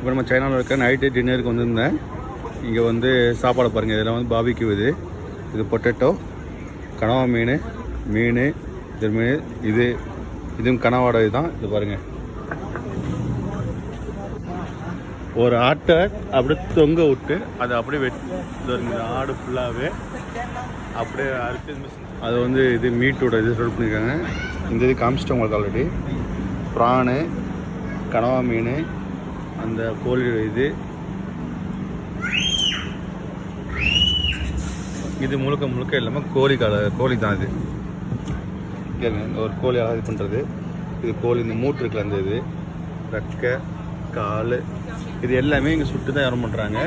இப்போ நம்ம சைனாவில் இருக்க நைட்டு டின்னருக்கு வந்திருந்தேன். இங்கே வந்து சாப்பாடு பாருங்கள். இதெல்லாம் வந்து பாபிக்யூ. இது பொட்டேட்டோ, கனவா மீன், இது மீன், இதுவும் கனவாடை தான். இது பாருங்கள், ஒரு ஆட்டை அப்படியே தொங்க விட்டு அதை அப்படியே வெட்டி ஆடு ஃபுல்லாகவே அப்படியே அறுத்து அது வந்து இது மீட்டோட இது ரோல் பண்ணியிருக்காங்க. இந்த இது காமிச்சிட்டோம் உங்களுக்கு ஆல்ரெடி. ப்ரானு, கனவா மீன், அந்த கோழி இது முழுக்க இல்லாமல் கோழி தான். இது கேளுங்க, ஒரு கோழி அழகாக இது பண்ணுறது. இது கோழி, இந்த மூட்டு இருக்குல்ல, அந்த இது ரெக்கை, கால், இது எல்லாமே இங்கே சுட்டு தான் யாரும் பண்ணுறாங்க.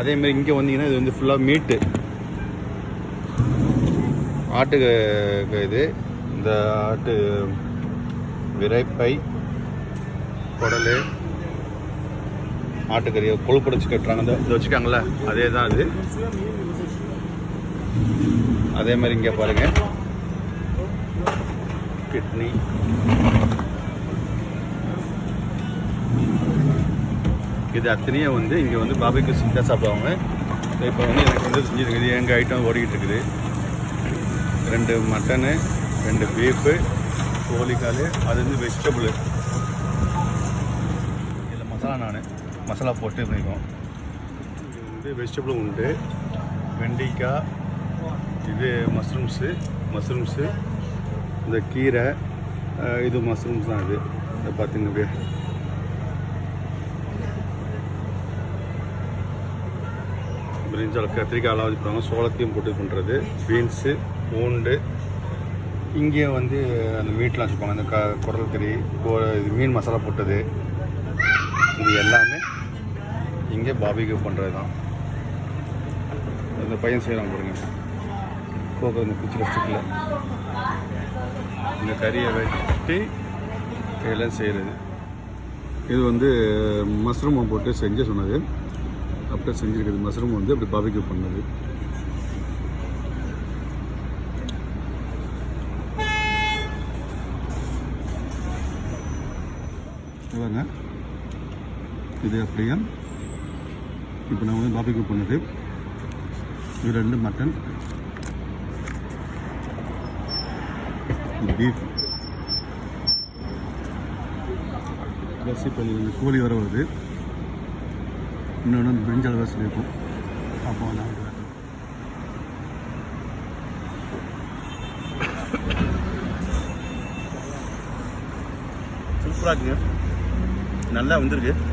அதேமாதிரி இங்கே வந்தீங்கன்னா இது வந்து ஃபுல்லாக மீட்டு ஆட்டுக்கு. இது இந்த ஆட்டு விரைப்பை, குடல், ஆட்டுக்கறியை கொழுப்பு வச்சு கட்டுறாங்க. இதை வச்சுக்காங்களே, அதே தான் இது. அதே மாதிரி இங்கே பாருங்கள், கிட்னி, இது அத்தனையும் வந்து இங்கே வந்து பாபிக்கு செஞ்சால் சாப்பிடுவாங்க. இப்போ வந்து எனக்கு வந்து செஞ்சுருக்குது. எங்கள் ஐட்டம் ஓடிக்கிட்டு இருக்குது. 2 மட்டனு, 2 பீஃபு, கோழிக்கால், அது வந்து வெஜிடபுளு. இதில் மசாலா போட்டு பண்ணிப்போம். இது வந்து வெஜிடபுளும் உண்டு. வெண்டைக்காய், இது மஷ்ரூம்ஸு, இந்த கீரை, இது மஷ்ரூம்ஸ் தான். இது இதை பார்த்துங்க, அப்படியே பிரிஞ்சால், கத்திரிக்காய் அளவு வச்சுருவாங்க. சோளத்தையும் போட்டு பண்ணுறது. பீன்ஸு, பூண்டு, இங்கே வந்து அந்த மீட்லாம் வச்சுருப்பாங்க. அந்த குடல் கறி, இது மீன் மசாலா போட்டது, இது எல்லாமே இங்கே பாபிக்யூ பண்ணுறது தான். இந்த பையன் செய்கிறான் பாருங்க, போக இந்த பிச்சில் ஸ்டிக்கில் இந்த கறியை வெட்டி இதெல்லாம் செய்கிறது. இது வந்து மஷ்ரூமை போட்டு செஞ்சு சொன்னது. அப்படியே செஞ்சுருக்குது. மஷ்ரூம் வந்து அப்படி பாபிக்யூ பண்ணது. இவங்க இது அப்படியே இப்போ நான் வந்து பாபிக்யூ பண்ணது. இது 2 மட்டன், பீஃப், ப்ளஸ் இப்போ கோழி வர வருது. இன்னொன்று பிரிஞ்சால் தான் சொல்லியிருக்கோம். அப்போ நான் சூப்பராக இருக்குங்க, நல்லா வந்திருக்கு.